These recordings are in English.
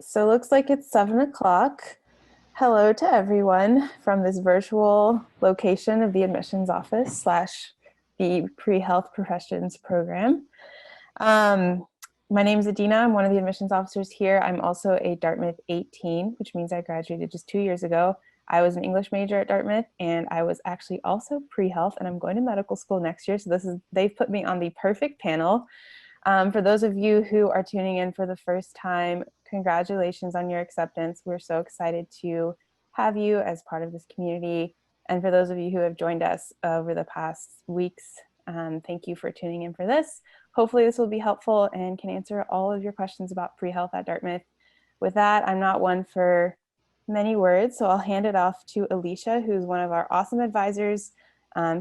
So it looks like it's 7 o'clock. Hello to everyone from this virtual location of the admissions office slash the pre-health professions program. Um, my name is Adina. I'm one of the admissions officers here. I'm also a Dartmouth 18, which means I graduated just 2 years ago. I was an English major at Dartmouth, and I was actually also pre-health, and I'm going to medical school next year. So they've put me on the perfect panel. For those of you who are tuning in for the first time, congratulations on your acceptance. We're so excited to have you as part of this community. And for those of you who have joined us over the past weeks, thank you for tuning in for this. Hopefully this will be helpful and can answer all of your questions about pre-health at Dartmouth. With that, I'm not one for many words, so I'll hand it off to Alicia, who's one of our awesome advisors,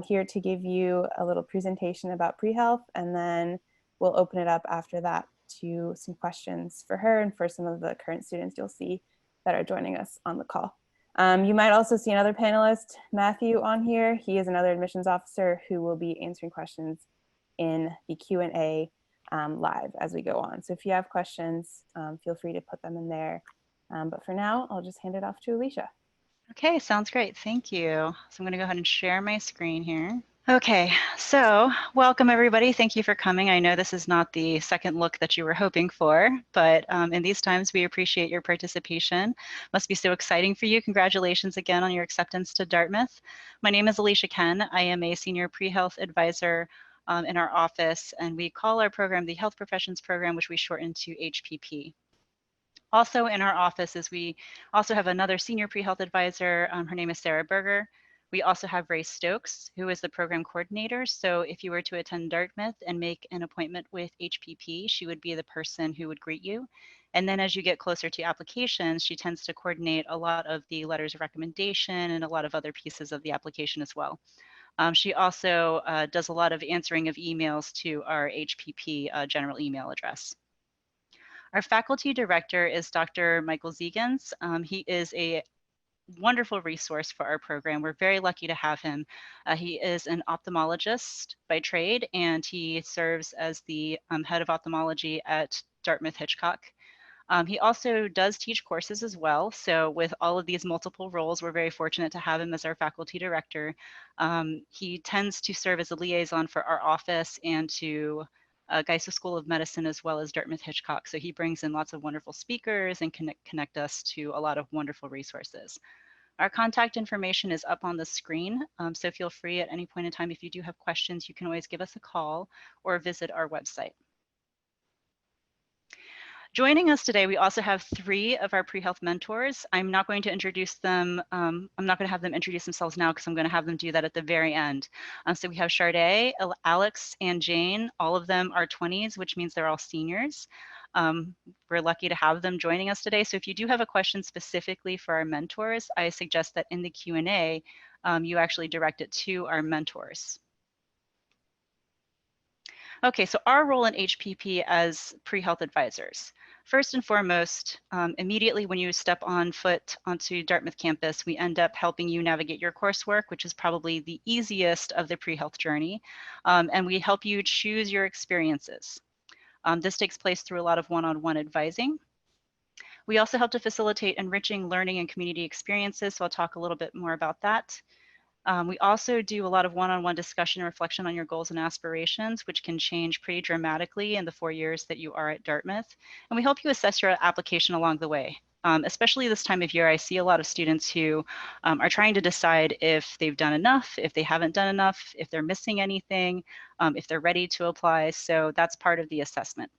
here to give you a little presentation about pre-health, and then we'll open it up after that to some questions for her and for some of the current students you'll see that are joining us on the call. You might also see another panelist, Matthew, on here. He is another admissions officer who will be answering questions in the Q&A live as we go on. So if you have questions, feel free to put them in there. But for now, I'll just hand it off to Alicia. Okay, sounds great. Thank you. So I'm going to go ahead and share my screen here. Okay, so welcome everybody. Thank you for coming. I know this is not the second look that you were hoping for, but in these times we appreciate your participation. Must be so exciting for you. Congratulations again on your acceptance to Dartmouth. My name is Alicia Ken. I am a senior pre-health advisor in our office, and we call our program the Health Professions Program, which we shorten to HPP. Also in our office is we also have another senior pre-health advisor. Her name is Sarah Berger. We also have Ray Stokes, who is the program coordinator. So if you were to attend Dartmouth and make an appointment with HPP, she would be the person who would greet you. And then as you get closer to applications, she tends to coordinate a lot of the letters of recommendation and a lot of other pieces of the application as well. She also does a lot of answering of emails to our HPP general email address. Our faculty director is Dr. Michael Ziegans. He is a wonderful resource for our program. We're very lucky to have him. He is an ophthalmologist by trade, and he serves as the head of ophthalmology at Dartmouth Hitchcock. He also does teach courses as well. So with all of these multiple roles, we're very fortunate to have him as our faculty director. He tends to serve as a liaison for our office and to Geisel School of Medicine as well as Dartmouth Hitchcock. So he brings in lots of wonderful speakers and connect us to a lot of wonderful resources. Our contact information is up on the screen, so feel free at any point in time if you do have questions, you can always give us a call or visit our website. Joining us today, we also have 3 of our pre-health mentors. I'm not going to introduce them. I'm not going to have them introduce themselves now because I'm going to have them do that at the very end. So we have Sade, Alex, and Jane. All of them are 20s, which means they're all seniors. We're lucky to have them joining us today. So if you do have a question specifically for our mentors, I suggest that in the Q&A, you actually direct it to our mentors. Okay, so our role in HPP as pre-health advisors. First and foremost, immediately when you step on foot onto Dartmouth campus, we end up helping you navigate your coursework, which is probably the easiest of the pre-health journey. And we help you choose your experiences. This takes place through a lot of one-on-one advising. We also help to facilitate enriching learning and community experiences, so I'll talk a little bit more about that. We also do a lot of one-on-one discussion and reflection on your goals and aspirations, which can change pretty dramatically in the 4 years that you are at Dartmouth. And we help you assess your application along the way. Especially this time of year, I see a lot of students who are trying to decide if they've done enough, if they haven't done enough, if they're missing anything, if they're ready to apply. So that's part of the assessment.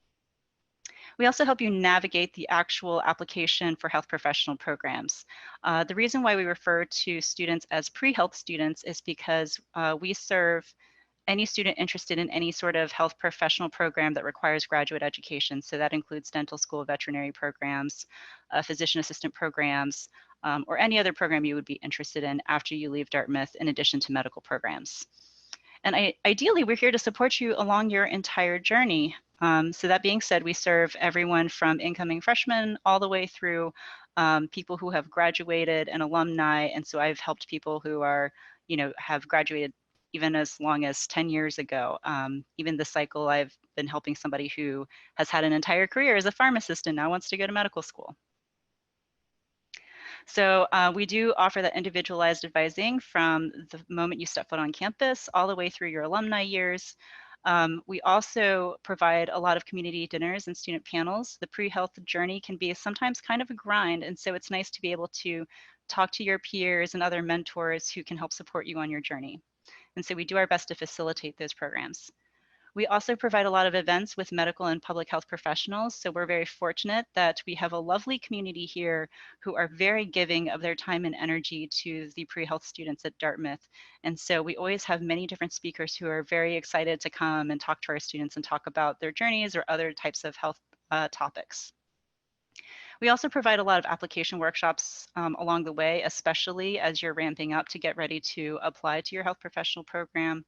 We also help you navigate the actual application for health professional programs. The reason why we refer to students as pre-health students is because we serve any student interested in any sort of health professional program that requires graduate education. So that includes dental school, veterinary programs, physician assistant programs, or any other program you would be interested in after you leave Dartmouth in addition to medical programs. And ideally, we're here to support you along your entire journey. So that being said, we serve everyone from incoming freshmen all the way through people who have graduated and alumni. And so I've helped people who are, have graduated even as long as 10 years ago. Even this cycle, I've been helping somebody who has had an entire career as a pharmacist and now wants to go to medical school. So we do offer that individualized advising from the moment you step foot on campus all the way through your alumni years. We also provide a lot of community dinners and student panels. The pre-health journey can be sometimes kind of a grind, and so it's nice to be able to talk to your peers and other mentors who can help support you on your journey. And so we do our best to facilitate those programs. We also provide a lot of events with medical and public health professionals. So we're very fortunate that we have a lovely community here who are very giving of their time and energy to the pre-health students at Dartmouth. And so we always have many different speakers who are very excited to come and talk to our students and talk about their journeys or other types of health topics. We also provide a lot of application workshops along the way, especially as you're ramping up to get ready to apply to your health professional program.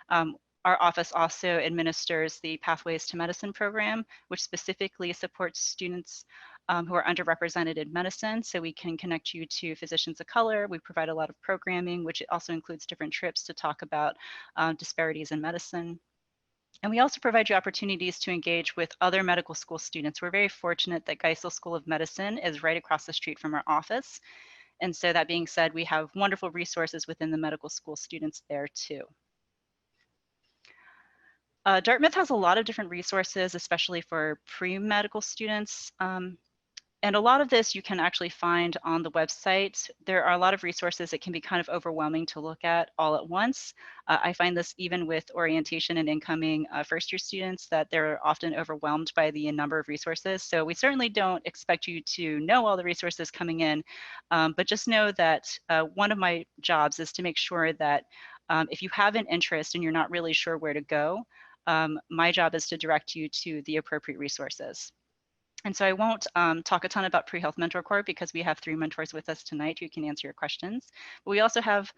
Um, our office also administers the Pathways to Medicine program, which specifically supports students who are underrepresented in medicine. So we can connect you to physicians of color. We provide a lot of programming, which also includes different trips to talk about disparities in medicine. And we also provide you opportunities to engage with other medical school students. We're very fortunate that Geisel School of Medicine is right across the street from our office. And so that being said, we have wonderful resources within the medical school students there too. Dartmouth has a lot of different resources, especially for pre-medical students. And a lot of this you can actually find on the website. There are a lot of resources that can be kind of overwhelming to look at all at once. I find this even with orientation and incoming first year students that they're often overwhelmed by the number of resources. So we certainly don't expect you to know all the resources coming in, but just know that one of my jobs is to make sure that if you have an interest and you're not really sure where to go, my job is to direct you to the appropriate resources. And so I won't talk a ton about Pre-Health Mentor Corps because we have 3 mentors with us tonight who can answer your questions. But we also have,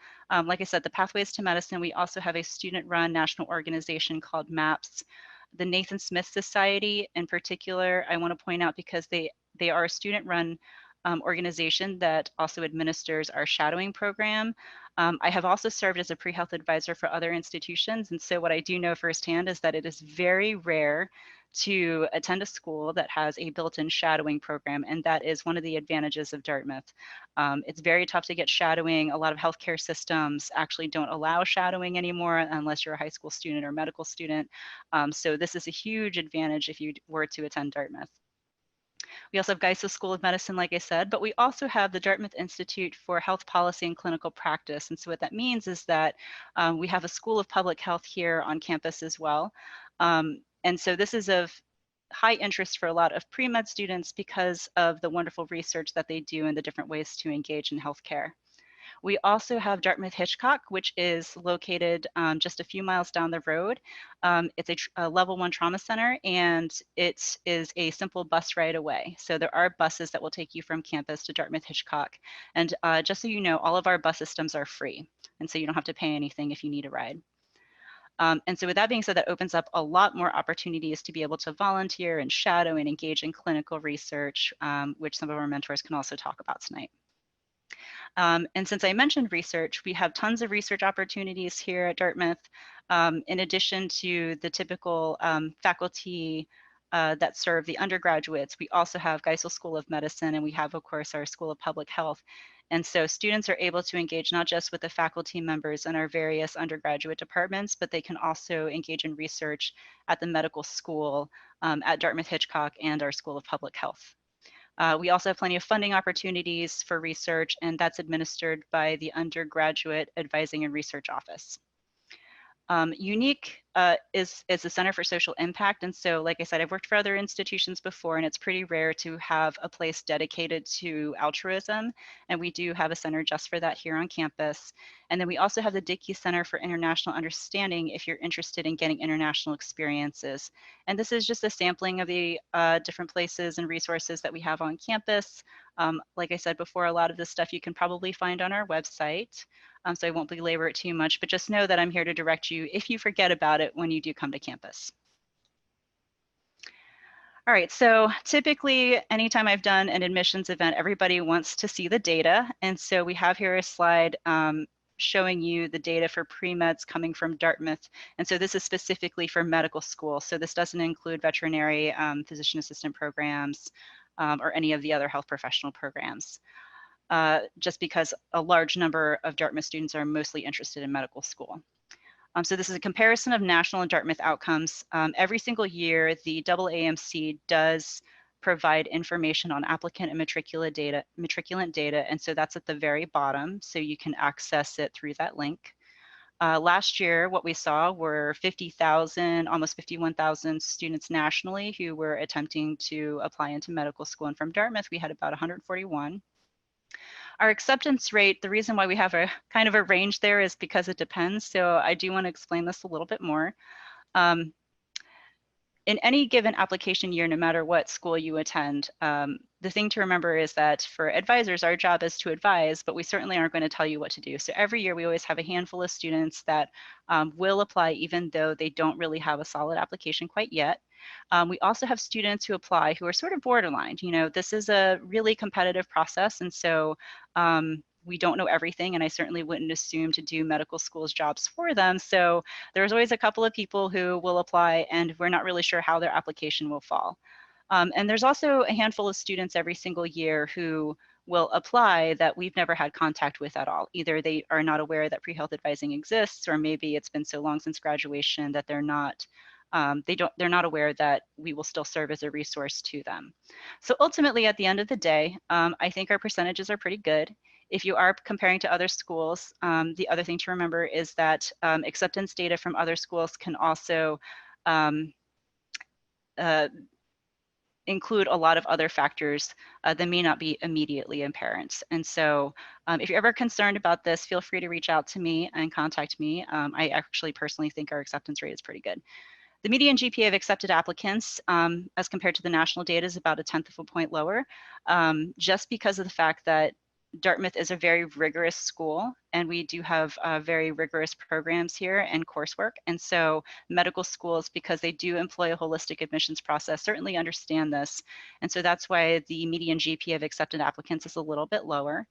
like I said, the Pathways to Medicine. We also have a student-run national organization called MAPS. The Nathan Smith Society in particular, I want to point out because they are a student-run organization that also administers our shadowing program. I have also served as a pre-health advisor for other institutions. And so what I do know firsthand is that it is very rare to attend a school that has a built-in shadowing program, and that is one of the advantages of Dartmouth. It's very tough to get shadowing. A lot of healthcare systems actually don't allow shadowing anymore unless you're a high school student or medical student. So this is a huge advantage if you were to attend Dartmouth. We also have Geisel School of Medicine, like I said, but we also have the Dartmouth Institute for Health Policy and Clinical Practice. And so what that means is that we have a School of Public Health here on campus as well. And so this is of high interest for a lot of pre-med students because of the wonderful research that they do and the different ways to engage in healthcare. We also have Dartmouth Hitchcock, which is located just a few miles down the road. It's a level 1 trauma center, and it is a simple bus ride away. So there are buses that will take you from campus to Dartmouth Hitchcock. And just so you know, all of our bus systems are free. And so you don't have to pay anything if you need a ride. And so with that being said, that opens up a lot more opportunities to be able to volunteer and shadow and engage in clinical research, which some of our mentors can also talk about tonight. And since I mentioned research, we have tons of research opportunities here at Dartmouth. In addition to the typical faculty that serve the undergraduates, we also have Geisel School of Medicine, and we have, of course, our School of Public Health. And so students are able to engage not just with the faculty members in our various undergraduate departments, but they can also engage in research at the medical school, at Dartmouth Hitchcock, and our School of Public Health. We also have plenty of funding opportunities for research, and that's administered by the Undergraduate Advising and Research Office. Unique is the Center for Social Impact. And so, like I said, I've worked for other institutions before, and it's pretty rare to have a place dedicated to altruism. And we do have a center just for that here on campus. And then we also have the Dickey Center for International Understanding if you're interested in getting international experiences. And this is just a sampling of the different places and resources that we have on campus. Like I said before, a lot of this stuff you can probably find on our website. So I won't belabor it too much, but just know that I'm here to direct you if you forget about it when you do come to campus. All right, so typically anytime I've done an admissions event, everybody wants to see the data. And so we have here a slide showing you the data for pre-meds coming from Dartmouth. And so this is specifically for medical school. So this doesn't include veterinary physician assistant programs or any of the other health professional programs. just because a large number of Dartmouth students are mostly interested in medical school. So this is a comparison of national and Dartmouth outcomes. Every single year, the AAMC does provide information on applicant and matriculant data, and so that's at the very bottom, so you can access it through that link. Last year, what we saw were 50,000, almost 51,000 students nationally who were attempting to apply into medical school, and from Dartmouth, we had about 141. Our acceptance rate, the reason why we have a kind of a range there is because it depends. So I do want to explain this a little bit more. In any given application year, no matter what school you attend, the thing to remember is that for advisors, our job is to advise, but we certainly aren't going to tell you what to do. So every year we always have a handful of students that will apply even though they don't really have a solid application quite yet. We also have students who apply who are sort of borderline. You know, this is a really competitive process, and so we don't know everything, and I certainly wouldn't assume to do medical school's jobs for them. So there's always a couple of people who will apply, and we're not really sure how their application will fall. And there's also a handful of students every single year who will apply that we've never had contact with at all. Either they are not aware that pre-health advising exists, or maybe it's been so long since graduation that they're not aware that we will still serve as a resource to them. So ultimately, at the end of the day, I think our percentages are pretty good. If you are comparing to other schools, the other thing to remember is that acceptance data from other schools can also include a lot of other factors that may not be immediately apparent. And so if you're ever concerned about this, feel free to reach out to me and contact me. I actually personally think our acceptance rate is pretty good. The median GPA of accepted applicants as compared to the national data is about 1/10 of a point lower, just because of the fact that Dartmouth is a very rigorous school, and we do have very rigorous programs here and coursework. And so medical schools, because they do employ a holistic admissions process, certainly understand this. And so that's why the median GPA of accepted applicants is a little bit lower.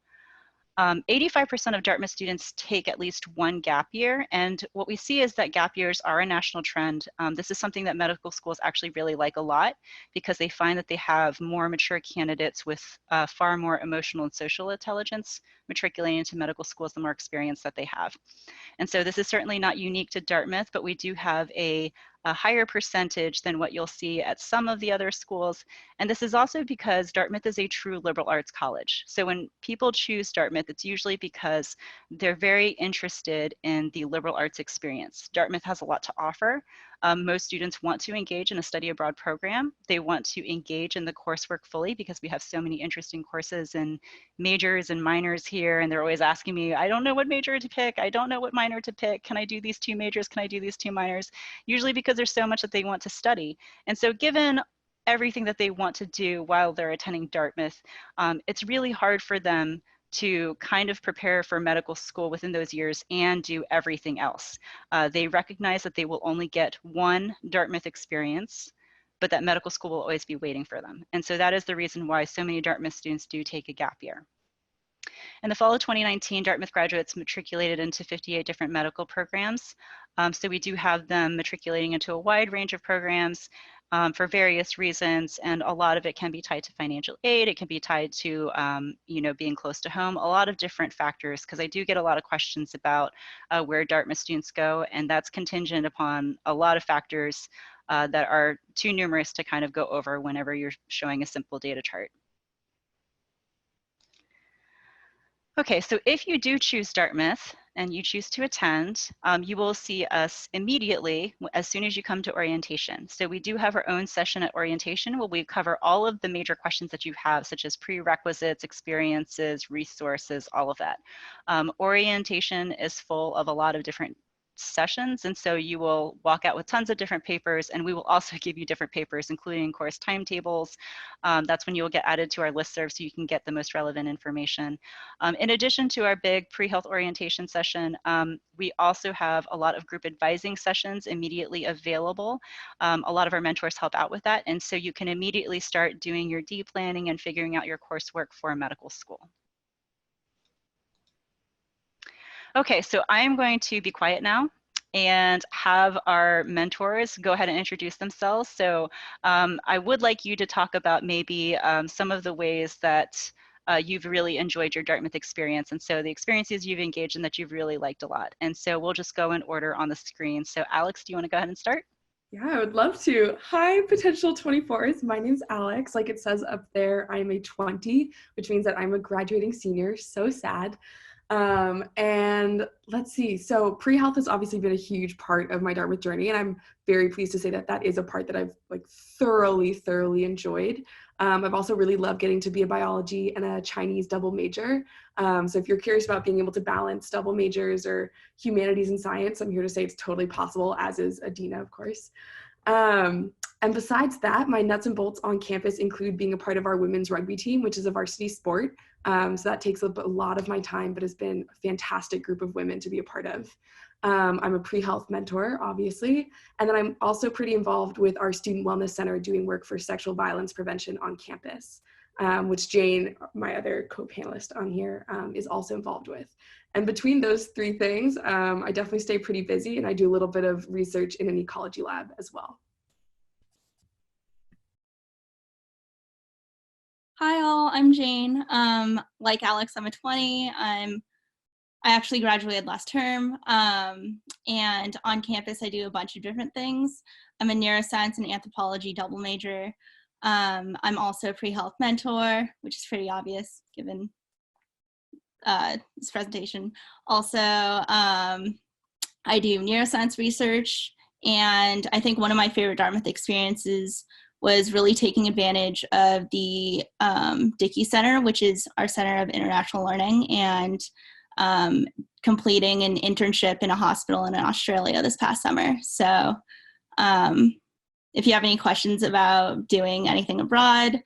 85% of Dartmouth students take at least one gap year, and what we see is that gap years are a national trend. This is something that medical schools actually really like a lot because they find that they have more mature candidates with far more emotional and social intelligence matriculating into medical schools the more experience that they have. And so this is certainly not unique to Dartmouth, but we do have a higher percentage than what you'll see at some of the other schools. And this is also because Dartmouth is a true liberal arts college. So when people choose Dartmouth, it's usually because they're very interested in the liberal arts experience. Dartmouth has a lot to offer. Most students want to engage in a study abroad program. They want to engage in the coursework fully because we have so many interesting courses and majors and minors here. And they're always asking me, I don't know what major to pick. I don't know what minor to pick. Can I do these 2 majors? Can I do these 2 minors? Usually because there's so much that they want to study. And so given everything that they want to do while they're attending Dartmouth, it's really hard for them to kind of prepare for medical school within those years and do everything else. They recognize that they will only get one Dartmouth experience, but that medical school will always be waiting for them. And so that is the reason why so many Dartmouth students do take a gap year. In the fall of 2019, Dartmouth graduates matriculated into 58 different medical programs. So we do have them matriculating into a wide range of programs for various reasons, and a lot of it can be tied to financial aid. It can be tied to, being close to home, a lot of different factors, because I do get a lot of questions about where Dartmouth students go, and that's contingent upon a lot of factors that are too numerous to kind of go over whenever you're showing a simple data chart. Okay, so if you do choose Dartmouth and you choose to attend, you will see us immediately as soon as you come to orientation. So we do have our own session at orientation where we cover all of the major questions that you have, such as prerequisites, experiences, resources, all of that. Orientation is full of a lot of different sessions, and so you will walk out with tons of different papers, and we will also give you different papers, including course timetables. That's when you will get added to our listserv so you can get the most relevant information. In addition to our big pre-health orientation session, we also have a lot of group advising sessions immediately available. A lot of our mentors help out with that, and so you can immediately start doing your D-planning and figuring out your coursework for medical school. Okay, so I am going to be quiet now and have our mentors go ahead and introduce themselves. So I would like you to talk about maybe some of the ways that you've really enjoyed your Dartmouth experience. And so the experiences you've engaged in that you've really liked a lot. And so we'll just go in order on the screen. So Alex, do you want to go ahead and start? Yeah, I would love to. Hi, potential 24s. My name's Alex. Like it says up there, I'm a 20, which means that I'm a graduating senior. So sad. And let's see. So pre-health has obviously been a huge part of my Dartmouth journey, and I'm very pleased to say that that is a part that I've like thoroughly enjoyed. I've also really loved getting to be a biology and a Chinese double major. So if you're curious about being able to balance double majors or humanities and science, I'm here to say it's totally possible, as is Adina, of course. And besides that, my nuts and bolts on campus include being a part of our women's rugby team, which is a varsity sport. So that takes up a lot of my time, but has been a fantastic group of women to be a part of. I'm a pre-health mentor, obviously. And then I'm also pretty involved with our Student Wellness Center doing work for sexual violence prevention on campus, which Jane, my other co-panelist on here, is also involved with. And between those three things, I definitely stay pretty busy, and I do a little bit of research in an ecology lab as well. Hi all, I'm Jane. Like Alex, I'm a 20. I actually graduated last term, and on campus I do a bunch of different things. I'm a neuroscience and anthropology double major. I'm also a pre-health mentor, which is pretty obvious given this presentation. Also, I do neuroscience research, and I think one of my favorite Dartmouth experiences was really taking advantage of the Dickey Center, which is our Center of International Learning, and completing an internship in a hospital in Australia this past summer. So if you have any questions about doing anything abroad,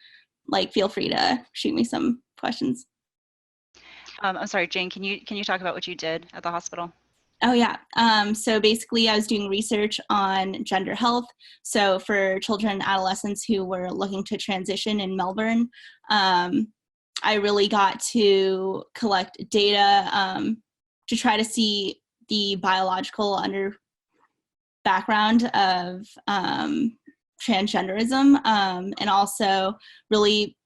like feel free to shoot me some questions. I'm sorry, Jane, can you talk about what you did at the hospital? Oh yeah, so basically I was doing research on gender health. So for children and adolescents who were looking to transition in Melbourne, I really got to collect data to try to see the biological background of transgenderism, and also really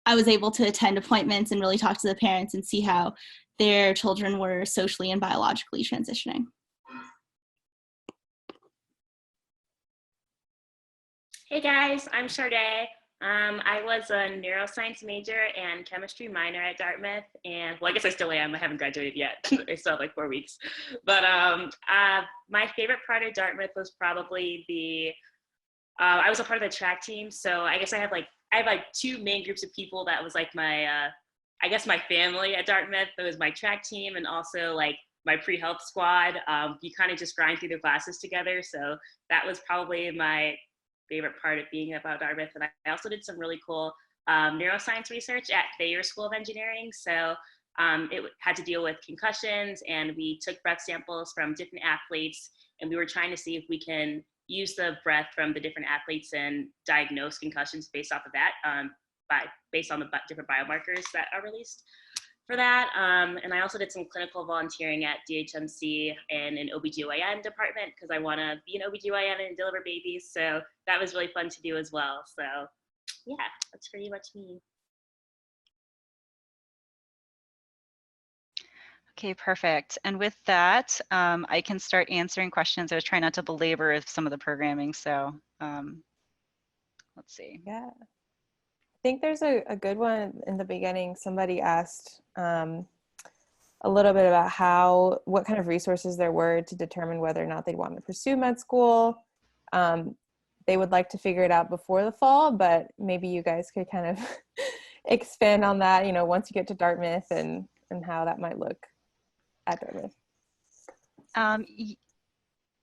I was able to attend appointments and really talk to the parents and see how their children were socially and biologically transitioning. Hey guys, I'm Sade. I was a neuroscience major and chemistry minor at Dartmouth, and well, I guess I still am. I haven't graduated yet. I still have like 4 weeks. But my favorite part of Dartmouth was probably I was a part of the track team, so I guess I have like two main groups of people that was like my I guess my family at Dartmouth. It was my track team and also like my pre-health squad. You kind of just grind through the classes together, so that was probably my favorite part of being about Dartmouth. And I also did some really cool neuroscience research at Thayer School of Engineering. So it had to deal with concussions, and we took breath samples from different athletes, and we were trying to see if we can use the breath from the different athletes and diagnose concussions based off of that, based on the different biomarkers that are released for that. And I also did some clinical volunteering at DHMC in an OBGYN department because I want to be an OBGYN and deliver babies. So that was really fun to do as well. So yeah, that's pretty much me. Okay, perfect. And with that, I can start answering questions. I was trying not to belabor some of the programming. So let's see. Yeah. I think there's a good one in the beginning. Somebody asked a little bit about what kind of resources there were to determine whether or not they'd want to pursue med school. They would like to figure it out before the fall, but maybe you guys could kind of expand on that, you know, once you get to Dartmouth and how that might look at Dartmouth.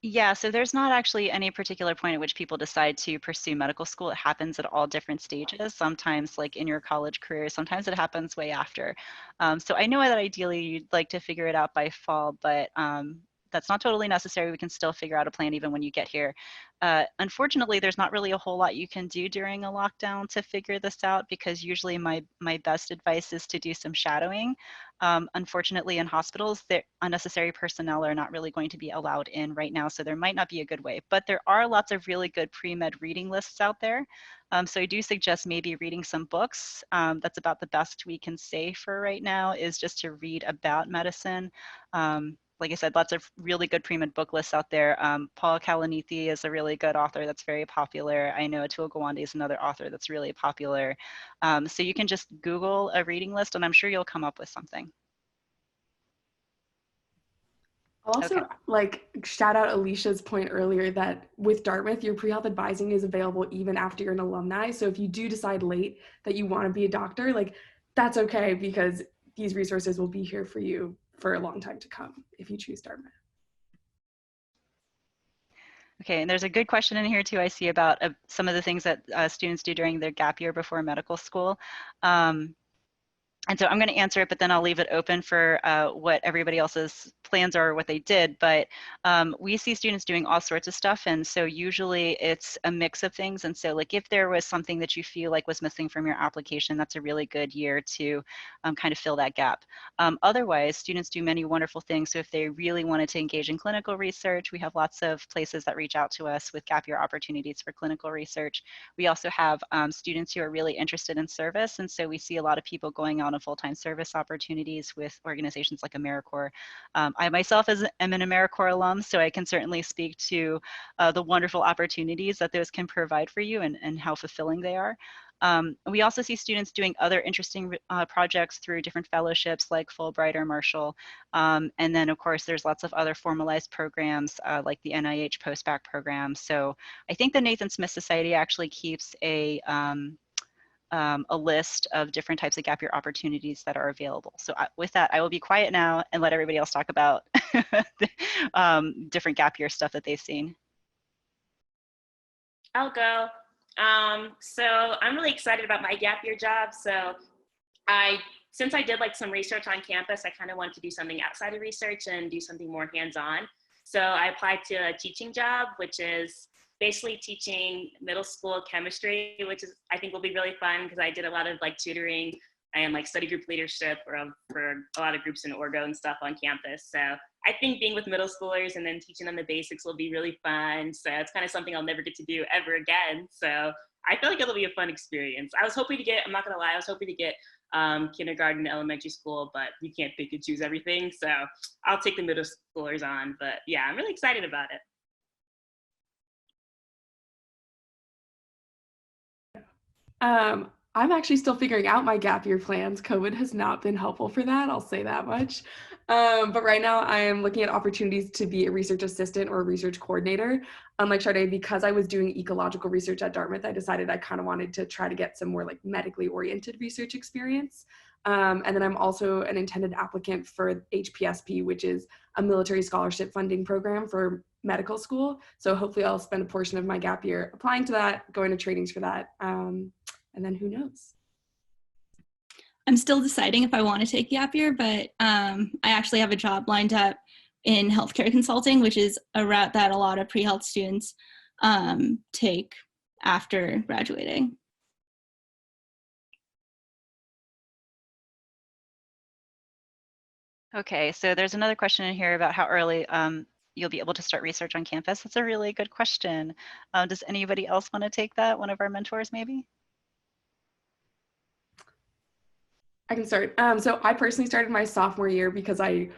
Yeah, so there's not actually any particular point at which people decide to pursue medical school. It happens at all different stages, sometimes like in your college career, sometimes it happens way after. So I know that ideally you'd like to figure it out by fall, but that's not totally necessary. We can still figure out a plan even when you get here. Unfortunately, there's not really a whole lot you can do during a lockdown to figure this out, because usually my best advice is to do some shadowing. Unfortunately, in hospitals, the unnecessary personnel are not really going to be allowed in right now, so there might not be a good way. But there are lots of really good pre-med reading lists out there. So I do suggest maybe reading some books. That's about the best we can say for right now, is just to read about medicine. Like I said, lots of really good pre-med book lists out there. Paul Kalanithi is a really good author that's very popular. I know Atul Gawande is another author that's really popular. So you can just Google a reading list, and I'm sure you'll come up with something. I'll also like shout out Alicia's point earlier that with Dartmouth, your pre-health advising is available even after you're an alumni. So if you do decide late that you want to be a doctor, like that's okay, because these resources will be here for you for a long time to come if you choose Dartmouth. Okay, and there's a good question in here too, I see, about some of the things that students do during their gap year before medical school. And so I'm going to answer it, but then I'll leave it open for what everybody else's plans are or what they did. But we see students doing all sorts of stuff. And so usually it's a mix of things. And so like if there was something that you feel like was missing from your application, that's a really good year to kind of fill that gap. Otherwise, students do many wonderful things. So if they really wanted to engage in clinical research, we have lots of places that reach out to us with gap year opportunities for clinical research. We also have students who are really interested in service. And so we see a lot of people going out on full-time service opportunities with organizations like AmeriCorps. I myself am an AmeriCorps alum, so I can certainly speak to the wonderful opportunities that those can provide for you, and how fulfilling they are. We also see students doing other interesting projects through different fellowships like Fulbright or Marshall. And then of course, there's lots of other formalized programs like the NIH postbac program. So I think the Nathan Smith Society actually keeps a list of different types of gap year opportunities that are available. So with that, I will be quiet now and let everybody else talk about different gap year stuff that they've seen. I'll go. So I'm really excited about my gap year job. So since I did like some research on campus, I kind of wanted to do something outside of research and do something more hands-on. So I applied to a teaching job, which is basically teaching middle school chemistry, which is, I think will be really fun, because I did a lot of like tutoring and like study group leadership for a lot of groups in Orgo and stuff on campus. So I think being with middle schoolers and then teaching them the basics will be really fun. So it's kind of something I'll never get to do ever again. So I feel like it'll be a fun experience. I was hoping to get, I'm not gonna lie, I was hoping to get kindergarten, elementary school, but you can't pick and choose everything. So I'll take the middle schoolers on, but yeah, I'm really excited about it. I'm actually still figuring out my gap year plans. COVID has not been helpful for that, I'll say that much. But right now I am looking at opportunities to be a research assistant or a research coordinator. Unlike Sade, because I was doing ecological research at Dartmouth, I decided I kind of wanted to try to get some more like medically oriented research experience. And then I'm also an intended applicant for HPSP, which is a military scholarship funding program for medical school. So hopefully I'll spend a portion of my gap year applying to that, going to trainings for that. And then who knows? I'm still deciding if I want to take gap year, but I actually have a job lined up in healthcare consulting, which is a route that a lot of pre-health students take after graduating. Okay, so there's another question in here about how early you'll be able to start research on campus. That's a really good question. Does anybody else want to take that? One of our mentors, maybe? I can start. So I personally started my sophomore year because I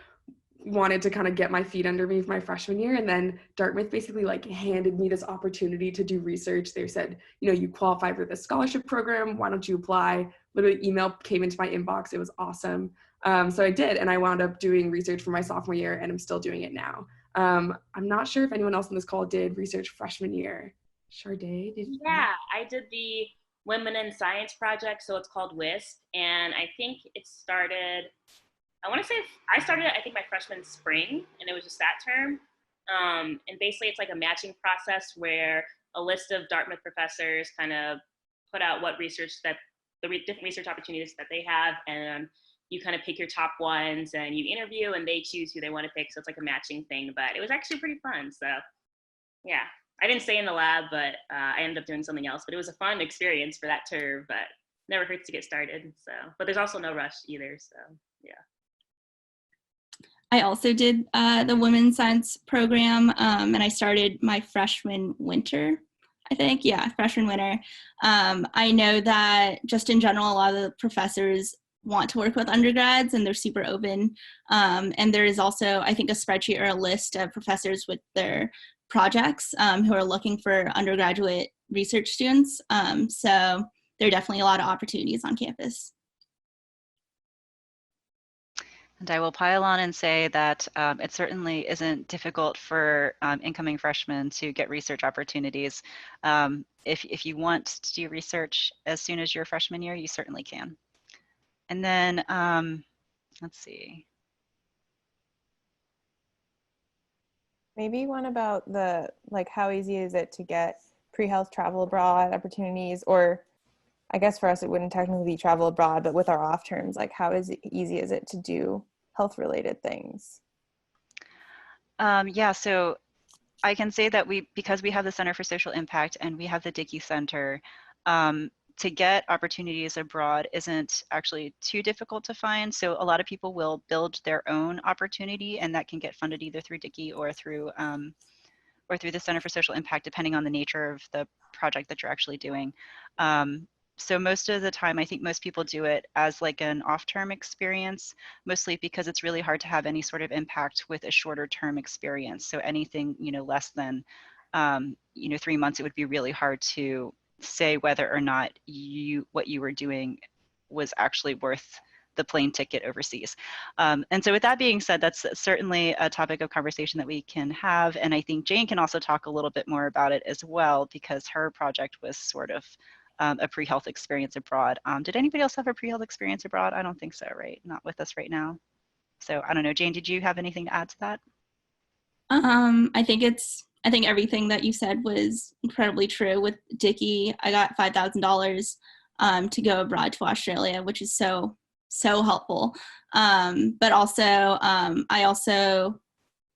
wanted to kind of get my feet under me for my freshman year. And then Dartmouth basically like handed me this opportunity to do research. They said, you know, you qualify for this scholarship program. Why don't you apply? Literally email came into my inbox. It was awesome. So I did. And I wound up doing research for my sophomore year, and I'm still doing it now. I'm not sure if anyone else on this call did research freshman year. Sade, did you? Yeah, I did the Women in Science project, so it's called WISP, and I think it started, I want to say I started it, I think my freshman spring, and it was just that term. And basically it's like a matching process where a list of Dartmouth professors kind of put out what research that, the different research opportunities that they have, and you kind of pick your top ones and you interview and they choose who they want to pick. So it's like a matching thing, but it was actually pretty fun. So yeah, I didn't stay in the lab, but I ended up doing something else, but it was a fun experience for that term, but never hurts to get started. So, but there's also no rush either. So yeah. I also did the women's science program, and I started my freshman winter, I think. Yeah, freshman winter. I know that just in general, a lot of the professors want to work with undergrads and they're super open. And there is also, I think, a spreadsheet or a list of professors with their projects who are looking for undergraduate research students. So there are definitely a lot of opportunities on campus. And I will pile on and say that it certainly isn't difficult for incoming freshmen to get research opportunities. If you want to do research as soon as your freshman year, you certainly can. And then, let's see. Maybe one about the, like, how easy is it to get pre-health travel abroad opportunities, or I guess for us it wouldn't technically be travel abroad, but with our off terms, like how easy is it to do health related things? Yeah, so I can say that because we have the Center for Social Impact and we have the Dickey Center, to get opportunities abroad isn't actually too difficult to find. So a lot of people will build their own opportunity, and that can get funded either through Dickey or through the Center for Social Impact, depending on the nature of the project that you're actually doing. So most of the time, I think most people do it as like an off-term experience, mostly because it's really hard to have any sort of impact with a shorter term experience. So anything, less than, 3 months, it would be really hard to say whether or not what you were doing was actually worth the plane ticket overseas. And so with that being said, that's certainly a topic of conversation that we can have. And I think Jane can also talk a little bit more about it as well, because her project was sort of a pre-health experience abroad. Did anybody else have a pre-health experience abroad? I don't think so, right? Not with us right now. So I don't know, Jane, did you have anything to add to that? I think everything that you said was incredibly true. With Dickey, I got $5,000 to go abroad to Australia, which is so helpful. But also, I also,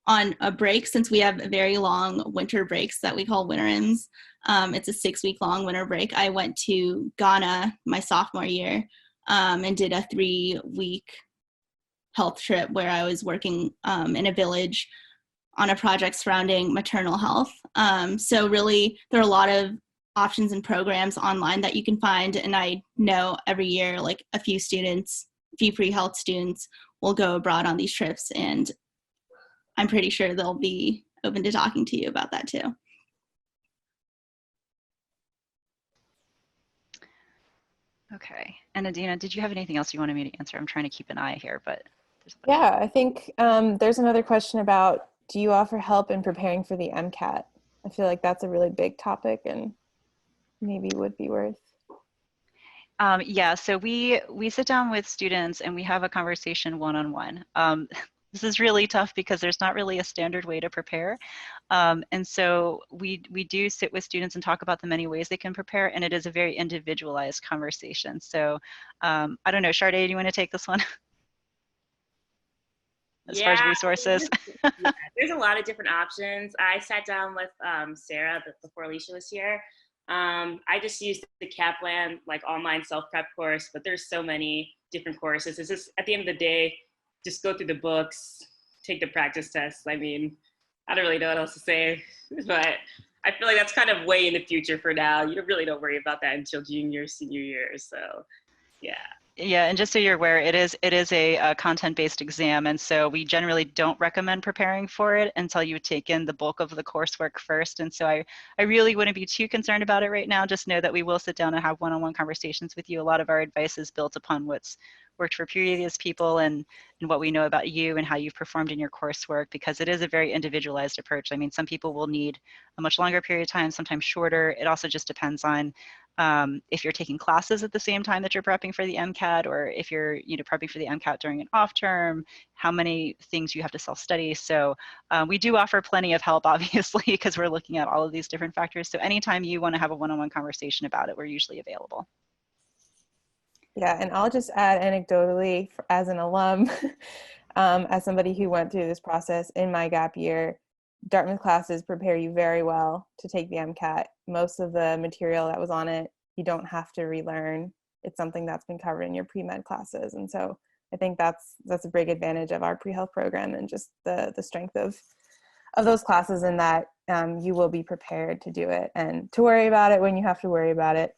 on a break, since we have very long winter breaks that we call winterims, it's a 6-week-long winter break. I went to Ghana my sophomore year and did a 3-week health trip where I was working in a village on a project surrounding maternal health. So really, there are a lot of options and programs online that you can find. And I know every year, like a few pre-health students will go abroad on these trips. And I'm pretty sure they'll be open to talking to you about that too. Okay. And Adina, did you have anything else you wanted me to answer? I'm trying to keep an eye here, but. Yeah, I think there's another question about, do you offer help in preparing for the MCAT? I feel like that's a really big topic and maybe would be worth. Yeah, so we sit down with students and we have a conversation one-on-one. This is really tough because there's not really a standard way to prepare. And so we do sit with students and talk about the many ways they can prepare, and it is a very individualized conversation. So I don't know, Sade, do you want to take this one? As far as resources? Yeah, there's a lot of different options. I sat down with Sarah before Alicia was here. I just used the Kaplan like online self-prep course, but there's so many different courses. It's just, at the end of the day, just go through the books, take the practice tests. I mean, I don't really know what else to say, but I feel like that's kind of way in the future for now. You really don't worry about that until junior, senior year. So yeah. Yeah, and just so you're aware, it is a content-based exam, and so we generally don't recommend preparing for it until you've taken the bulk of the coursework first. And so I really wouldn't be too concerned about it right now. Just know that we will sit down and have one-on-one conversations with you. A lot of our advice is built upon what's worked for previous people and what we know about you and how you've performed in your coursework, because it is a very individualized approach. I mean, some people will need a much longer period of time, sometimes shorter. It also just depends on if you're taking classes at the same time that you're prepping for the MCAT, or if you're prepping for the MCAT during an off term, how many things you have to self-study. So we do offer plenty of help, obviously, because we're looking at all of these different factors. So anytime you want to have a one-on-one conversation about it, we're usually available. Yeah, and I'll just add anecdotally as an alum, as somebody who went through this process in my gap year, Dartmouth classes prepare you very well to take the MCAT. Most of the material that was on it, you don't have to relearn. It's something that's been covered in your pre-med classes. And so I think that's a big advantage of our pre-health program, and just the strength of those classes, in that you will be prepared to do it and to worry about it when you have to worry about it.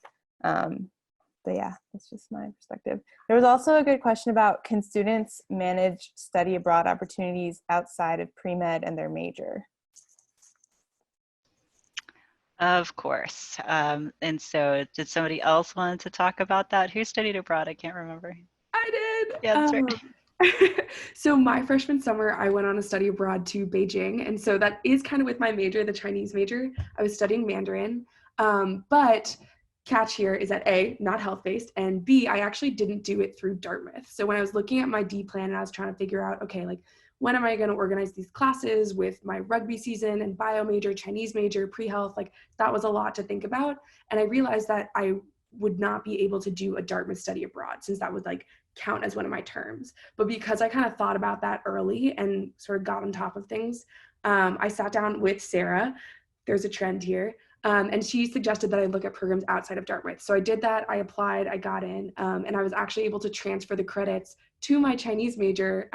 But yeah, that's just my perspective. There was also a good question about, can students manage study abroad opportunities outside of pre-med and their major? Of course. And so did somebody else want to talk about that? Who studied abroad? I can't remember. I did. Yeah, that's right. So my freshman summer, I went on a study abroad to Beijing. And so that is kind of with my major, the Chinese major. I was studying Mandarin. But catch here is that A, not health-based, and B, I actually didn't do it through Dartmouth. So when I was looking at my D plan and I was trying to figure out, okay, like, when am I going to organize these classes with my rugby season and bio major, Chinese major, pre-health, like that was a lot to think about. And I realized that I would not be able to do a Dartmouth study abroad, since that would like count as one of my terms. But because I kind of thought about that early and sort of got on top of things, I sat down with Sarah. There's a trend here. And she suggested that I look at programs outside of Dartmouth. So I did that, I applied, I got in, and I was actually able to transfer the credits to my Chinese major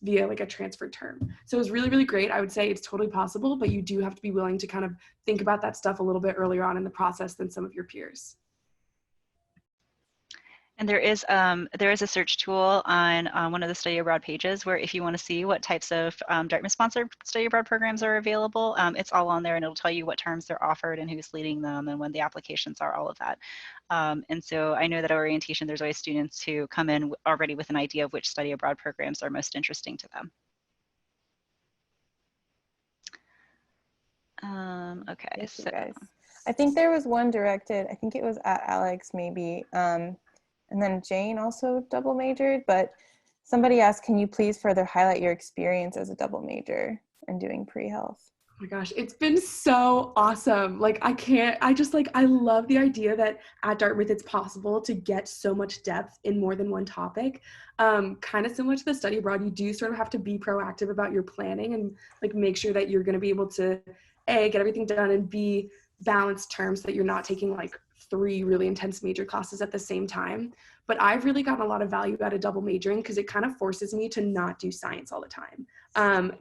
via like a transfer term. So it was really, really great. I would say it's totally possible, but you do have to be willing to kind of think about that stuff a little bit earlier on in the process than some of your peers. And there is a search tool on one of the study abroad pages, where if you want to see what types of Dartmouth-sponsored study abroad programs are available, it's all on there, and it'll tell you what terms they're offered and who's leading them and when the applications are, all of that. And so I know that at orientation, there's always students who come in already with an idea of which study abroad programs are most interesting to them. Okay, Thank so you guys. I think there was one directed, I think it was at Alex maybe, and then Jane also double majored, but somebody asked, can you please further highlight your experience as a double major and doing pre-health? Oh my gosh, it's been so awesome. Like I love the idea that at Dartmouth it's possible to get so much depth in more than one topic. Kind of similar to the study abroad, you do sort of have to be proactive about your planning and like make sure that you're going to be able to A, get everything done, and B, balance terms so that you're not taking like 3 really intense major classes at the same time. But I've really gotten a lot of value out of double majoring because it kind of forces me to not do science all the time.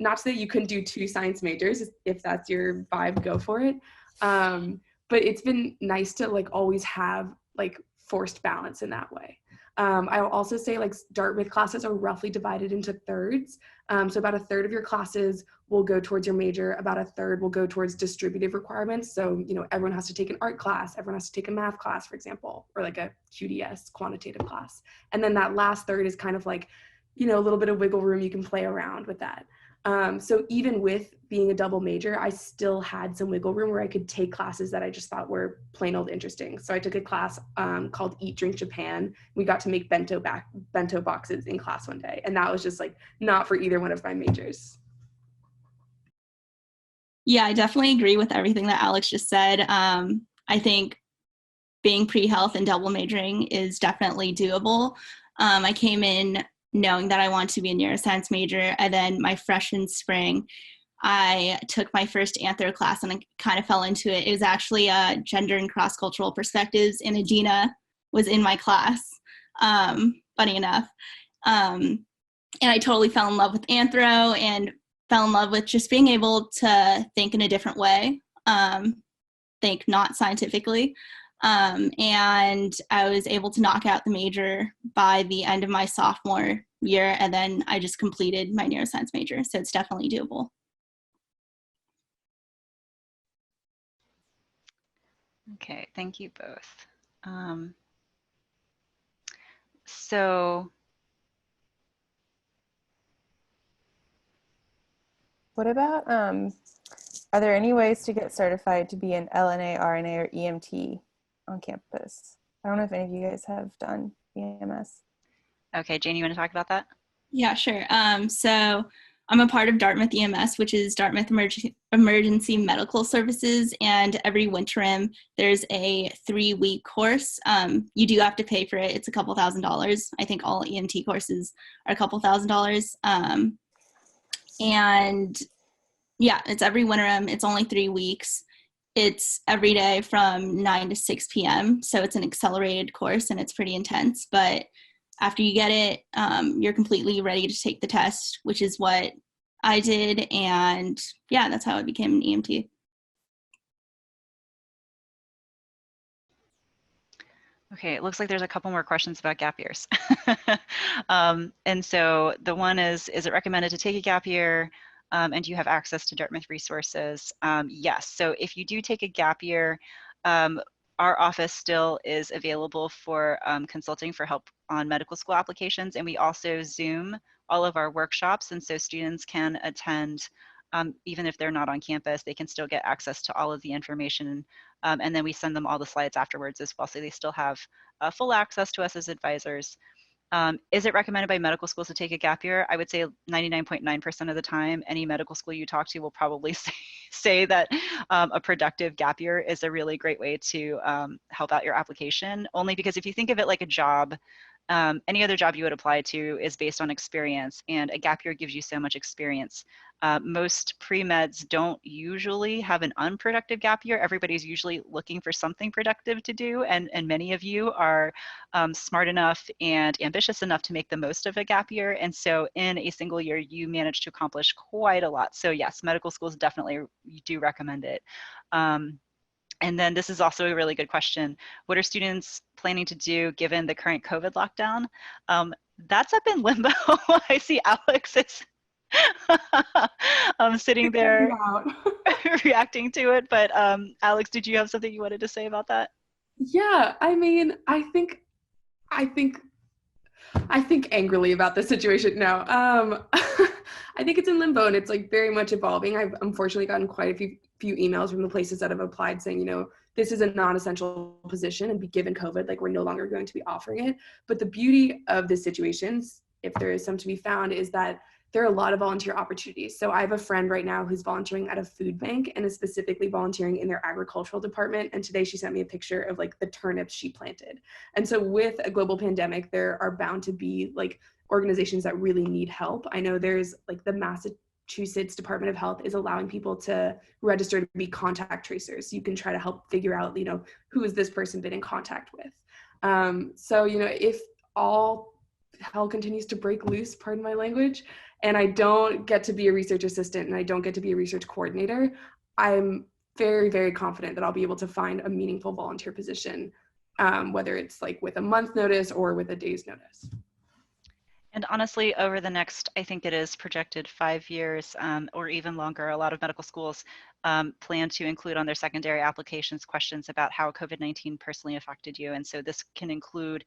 Not to say you couldn't do 2 science majors. If that's your vibe, go for it. But it's been nice to like always have like forced balance in that way. I'll also say like Dartmouth classes are roughly divided into thirds. So about a third of your classes will go towards your major, about a third will go towards distributive requirements. So, you know, everyone has to take an art class, everyone has to take a math class, for example, or like a QDS, quantitative class. And then that last third is kind of like, you know, a little bit of wiggle room, you can play around with that. So even with being a double major, I still had some wiggle room where I could take classes that I just thought were plain old interesting. So I took a class called Eat, Drink, Japan. We got to make bento boxes in class one day. And that was just like not for either one of my majors. Yeah, I definitely agree with everything that Alex just said. I think being pre-health and double majoring is definitely doable. I came in knowing that I want to be a neuroscience major, and then my freshman spring, I took my first anthro class and I kind of fell into it. It was actually gender and cross-cultural perspectives, and Adina was in my class, funny enough. And I totally fell in love with anthro and fell in love with just being able to think in a different way, think not scientifically. And I was able to knock out the major by the end of my sophomore year, and then I just completed my neuroscience major. So it's definitely doable. okay, thank you both. So What about, are there any ways to get certified to be an LNA, RNA, or EMT on campus? I don't know if any of you guys have done EMS. okay, Jane, you want to talk about that? Yeah, sure. So I'm a part of Dartmouth EMS, which is Dartmouth Emergency Medical Services, and every winterim there's a 3-week course. You do have to pay for it. It's a couple $1,000s. I think all EMT courses are a couple $1,000s. And yeah, it's every winterim. It's only 3 weeks. It's every day from 9 to 6 p.m. So it's an accelerated course and it's pretty intense. But after you get it, you're completely ready to take the test, which is what I did. And yeah, that's how I became an EMT. Okay, it looks like there's a couple more questions about gap years. And so the one is it recommended to take a gap year? And do you have access to Dartmouth resources? Yes, so if you do take a gap year, our office still is available for consulting for help on medical school applications, and we also Zoom all of our workshops, and so students can attend even if they're not on campus. They can still get access to all of the information, and then we send them all the slides afterwards as well, so they still have full access to us as advisors. Is it recommended by medical schools to take a gap year? I would say 99.9% of the time, any medical school you talk to will probably say that a productive gap year is a really great way to help out your application, only because if you think of it like a job, any other job you would apply to is based on experience, and a gap year gives you so much experience. Most pre-meds don't usually have an unproductive gap year. Everybody's usually looking for something productive to do, and many of you are smart enough and ambitious enough to make the most of a gap year, and so in a single year you manage to accomplish quite a lot. So yes, medical schools definitely do recommend it. And then this is also a really good question. What are students planning to do given the current COVID lockdown? That's up in limbo. I see Alex is sitting there reacting to it, but Alex, did you have something you wanted to say about that? Yeah, I mean, I think angrily about the situation. No, I think it's in limbo and it's like very much evolving. I've unfortunately gotten quite a few emails from the places that have applied saying, you know, this is a non-essential position and given COVID, like we're no longer going to be offering it. But the beauty of this situation, if there is some to be found, is that there are a lot of volunteer opportunities. So I have a friend right now who's volunteering at a food bank and is specifically volunteering in their agricultural department. And today she sent me a picture of like the turnips she planted. And so with a global pandemic, there are bound to be like organizations that really need help. I know there's like the Massachusetts Department of Health is allowing people to register to be contact tracers. You can try to help figure out, you know, who has this person been in contact with. So, you know, if all hell continues to break loose, pardon my language, and I don't get to be a research assistant and I don't get to be a research coordinator, I'm very, very confident that I'll be able to find a meaningful volunteer position, whether it's like with a month notice or with a day's notice. And honestly, over the next, I think it is projected 5 years or even longer, a lot of medical schools plan to include on their secondary applications questions about how COVID-19 personally affected you. And so this can include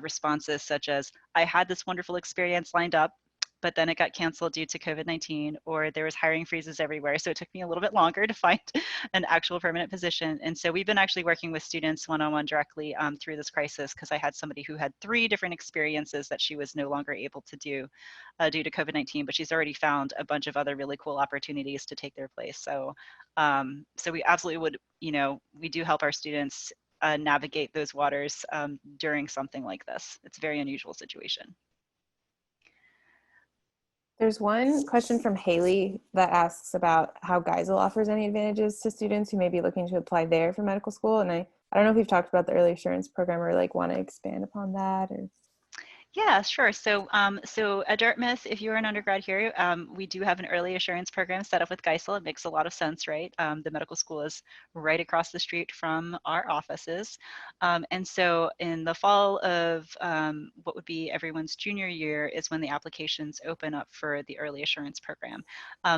responses such as, I had this wonderful experience lined up, but then it got canceled due to COVID-19, or there was hiring freezes everywhere. So it took me a little bit longer to find an actual permanent position. And so we've been actually working with students one-on-one directly through this crisis, because I had somebody who had 3 different experiences that she was no longer able to do due to COVID-19, but she's already found a bunch of other really cool opportunities to take their place. So, so we absolutely would, you know, we do help our students navigate those waters during something like this. It's a very unusual situation. There's one question from Haley that asks about how Geisel offers any advantages to students who may be looking to apply there for medical school. And I don't know if you've talked about the early assurance program or like want to expand upon that or. Yeah, sure. So, so at Dartmouth, if you're an undergrad here, we do have an early assurance program set up with Geisel. It makes a lot of sense, right? The medical school is right across the street from our offices. And so in the fall of what would be everyone's junior year is when the applications open up for the early assurance program.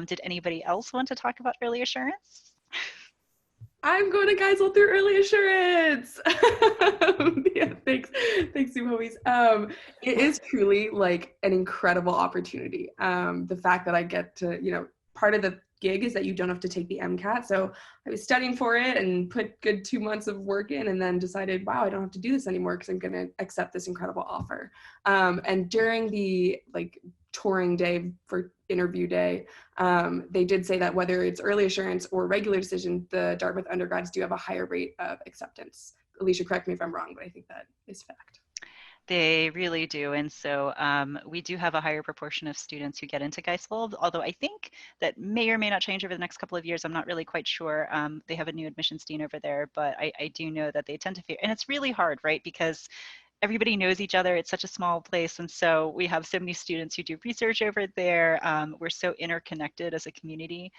Did anybody else want to talk about early assurance? I'm going to Geisel through early assurance. Yeah, thanks, Sue Homies. It is truly like an incredible opportunity. The fact that I get to, you know, part of the gig is that you don't have to take the MCAT. So I was studying for it and put good 2 months of work in, and then decided, wow, I don't have to do this anymore because I'm going to accept this incredible offer. And during the like touring day for interview day, they did say that whether it's early assurance or regular decision, the Dartmouth undergrads do have a higher rate of acceptance. Alicia, correct me if I'm wrong, but I think that is fact. They really do. And so we do have a higher proportion of students who get into Geisel, although I think that may or may not change over the next couple of years. I'm not really quite sure. They have a new admissions dean over there, but I do know that they tend to, and it's really hard, right? Because everybody knows each other. It's such a small place. And so we have so many students who do research over there. We're so interconnected as a community.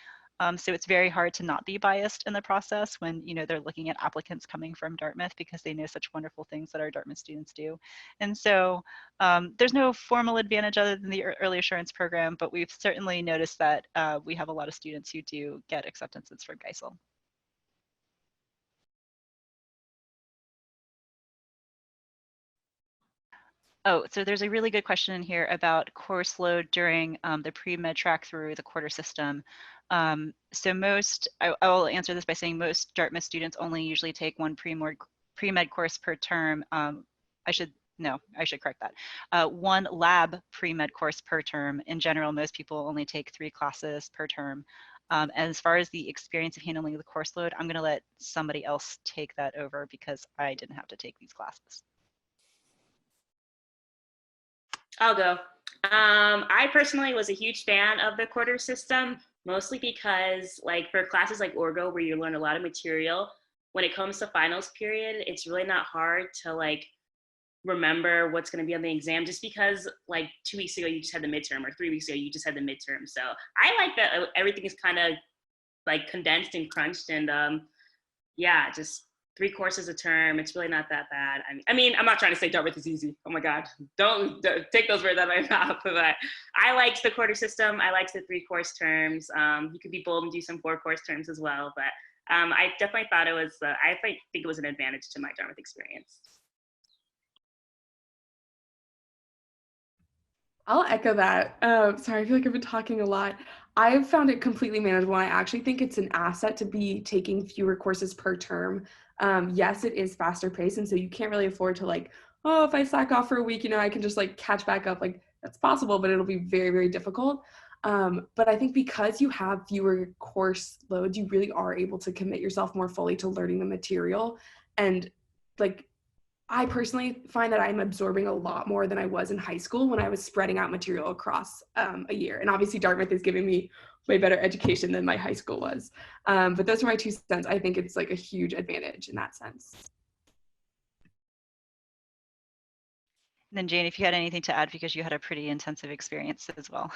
So it's very hard to not be biased in the process when, you know, they're looking at applicants coming from Dartmouth because they know such wonderful things that our Dartmouth students do. And so there's no formal advantage other than the early assurance program, but we've certainly noticed that we have a lot of students who do get acceptances from Geisel. Oh, so there's a really good question in here about course load during the pre-med track through the quarter system. So I will answer this by saying most Dartmouth students only usually take one pre-med course per term. I should correct that. One lab pre-med course per term. In general, most people only take 3 classes per term. And as far as the experience of handling the course load, I'm gonna let somebody else take that over because I didn't have to take these classes. I'll go. I personally was a huge fan of the quarter system, mostly because like for classes like Orgo, where you learn a lot of material, when it comes to finals period, it's really not hard to like remember what's going to be on the exam, just because like 2 weeks ago you just had the midterm, or 3 weeks ago you just had the midterm. So I like that everything is kind of like condensed and crunched, and yeah, just 3 courses a term. It's really not that bad. I mean, I'm not trying to say Dartmouth is easy. Oh my God, don't take those words out of my mouth. But I liked the quarter system. I liked the 3 course terms. You could be bold and do some 4 course terms as well. But I definitely thought it was. I think it was an advantage to my Dartmouth experience. I'll echo that. Sorry, I feel like I've been talking a lot. I've found it completely manageable. I actually think it's an asset to be taking fewer courses per term. Yes, it is faster paced, and so you can't really afford to like, oh, if I slack off for a week, you know, I can just like catch back up. Like that's possible, but it'll be very, very difficult. But I think because you have fewer course loads, you really are able to commit yourself more fully to learning the material. And like I personally find that I'm absorbing a lot more than I was in high school when I was spreading out material across a year. And obviously Dartmouth is giving me way better education than my high school was. But those are my 2 cents. I think it's like a huge advantage in that sense. And then Jane, if you had anything to add, because you had a pretty intensive experience as well.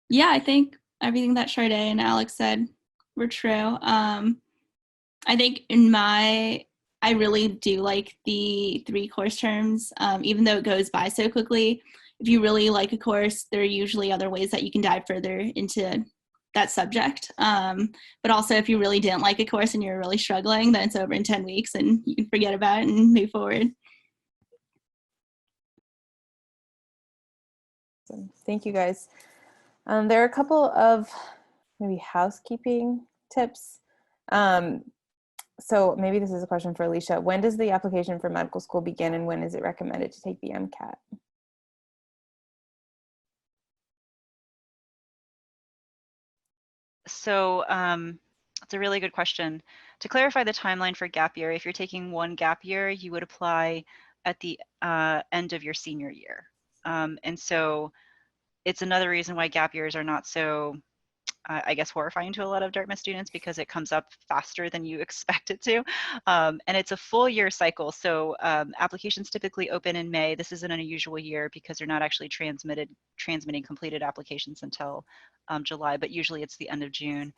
Yeah, I think everything that Sade and Alex said were true. I think I really do like the 3 course terms, even though it goes by so quickly. If you really like a course, there are usually other ways that you can dive further into that subject. But also if you really didn't like a course and you're really struggling, then it's over in 10 weeks and you can forget about it and move forward. Thank you guys. There are a couple of maybe housekeeping tips. So maybe this is a question for Alicia. When does the application for medical school begin, and when is it recommended to take the MCAT? So that's a really good question. To clarify the timeline for gap year, if you're taking 1 gap year, you would apply at the end of your senior year. And so it's another reason why gap years are not so, I guess, horrifying to a lot of Dartmouth students, because it comes up faster than you expect it to. And it's a full year cycle. So applications typically open in May. This is an unusual year because they're not actually transmitting completed applications until July, but usually it's the end of June.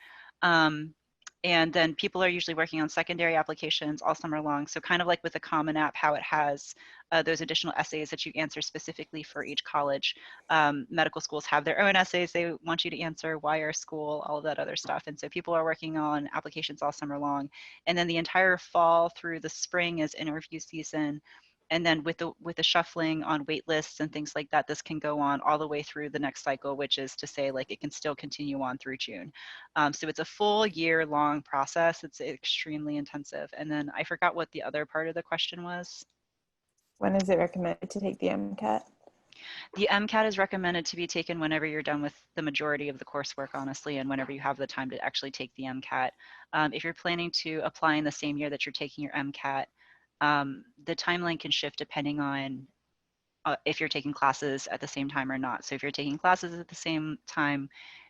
And then people are usually working on secondary applications all summer long. So kind of like with the Common App, how it has those additional essays that you answer specifically for each college. Medical schools have their own essays they want you to answer, why our school, all of that other stuff. And so people are working on applications all summer long. And then the entire fall through the spring is interview season. And then with the shuffling on wait lists and things like that, this can go on all the way through the next cycle, which is to say, like, it can still continue on through June. So it's a full year-long process. It's extremely intensive. And then I forgot what the other part of the question was. When is it recommended to take the MCAT? The MCAT is recommended to be taken whenever you're done with the majority of the coursework, honestly, and whenever you have the time to actually take the MCAT. If you're planning to apply in the same year that you're taking your MCAT, the timeline can shift depending on if you're taking classes at the same time or not. So if you're taking classes at the same time,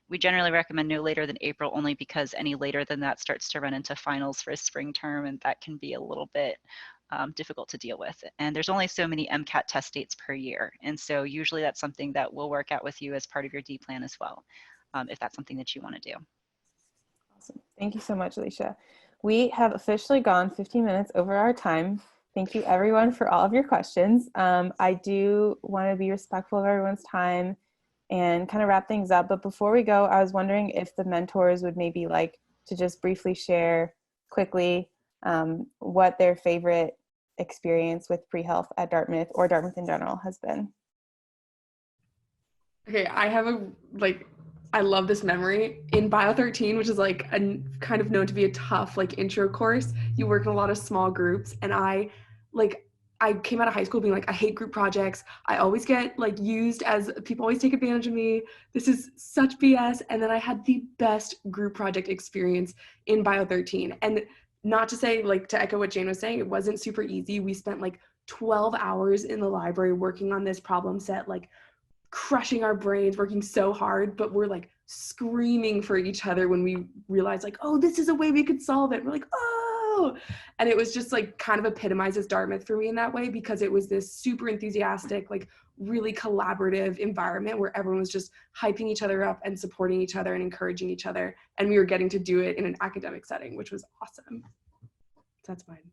we generally recommend no later than April, only because any later than that starts to run into finals for a spring term, and that can be a little bit difficult to deal with. And there's only so many MCAT test dates per year. And so usually that's something that we'll work out with you as part of your D plan as well, if that's something that you want to do. Awesome. Thank you so much, Alicia. We have officially gone 15 minutes over our time. Thank you everyone for all of your questions. I do want to be respectful of everyone's time and kind of wrap things up. But before we go, I was wondering if the mentors would maybe like to just briefly share quickly what their favorite experience with pre-health at Dartmouth or Dartmouth in general has been. Okay, I have I love this memory. In Bio 13, which is like a kind of known to be a tough like intro course, you work in a lot of small groups, and I came out of high school being like, I hate group projects. I always get like used as, people always take advantage of me. This is such BS. And then I had the best group project experience in Bio 13. And not to say, like, to echo what Jane was saying, it wasn't super easy. We spent like 12 hours in the library working on this problem set, like crushing our brains, working so hard, but we're like screaming for each other when we realized like, oh, this is a way we could solve it. We're like, oh, and it was just like kind of epitomizes Dartmouth for me in that way, because it was this super enthusiastic, like really collaborative environment where everyone was just hyping each other up and supporting each other and encouraging each other. And we were getting to do it in an academic setting, which was awesome. So that's mine.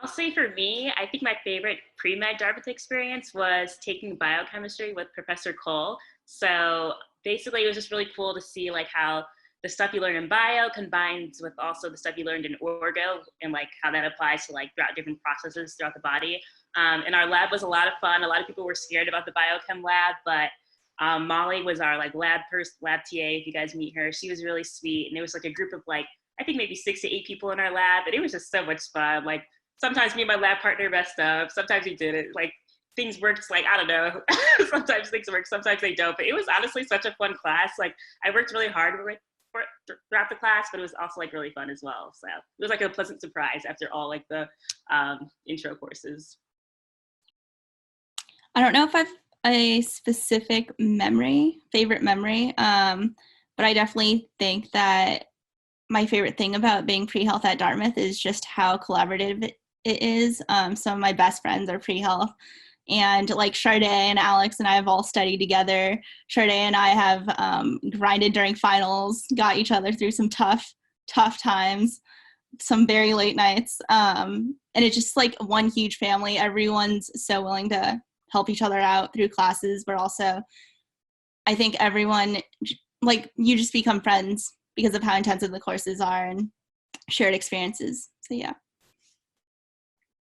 I'll say for me, I think my favorite pre-med Dartmouth experience was taking biochemistry with Professor Cole. So basically it was just really cool to see like how the stuff you learn in bio combines with also the stuff you learned in orgo, and like how that applies to like throughout different processes throughout the body. And our lab was a lot of fun. A lot of people were scared about the biochem lab, but Molly was our like lab TA. If you guys meet her, she was really sweet. And it was like a group of like, I think maybe 6 to 8 people in our lab. And it was just so much fun. Like sometimes me and my lab partner messed up. Sometimes we didn't. Like things worked, like, I don't know. Sometimes things work, sometimes they don't. But it was honestly such a fun class. Like I worked really hard throughout the class, but it was also like really fun as well. So it was like a pleasant surprise after all like the intro courses. I don't know if I've a specific favorite memory, but I definitely think that my favorite thing about being pre-health at Dartmouth is just how collaborative it is. Some of my best friends are pre-health, and like Sade and Alex and I have all studied together. Sade and I have grinded during finals, got each other through some tough times, some very late nights. And it's just like one huge family. Everyone's so willing to help each other out through classes, but also I think everyone, like, you just become friends because of how intensive the courses are and shared experiences. So yeah.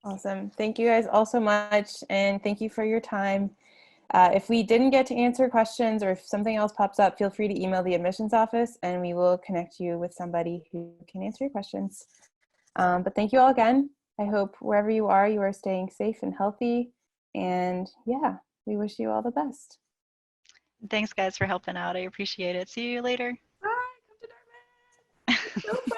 Awesome. Thank you guys all so much. And thank you for your time. If we didn't get to answer questions or if something else pops up, feel free to email the admissions office and we will connect you with somebody who can answer your questions. But thank you all again. I hope wherever you are staying safe and healthy. And yeah, we wish you all the best. Thanks guys for helping out. I appreciate it. See you later. Bye. Come to Dartmouth. So fun.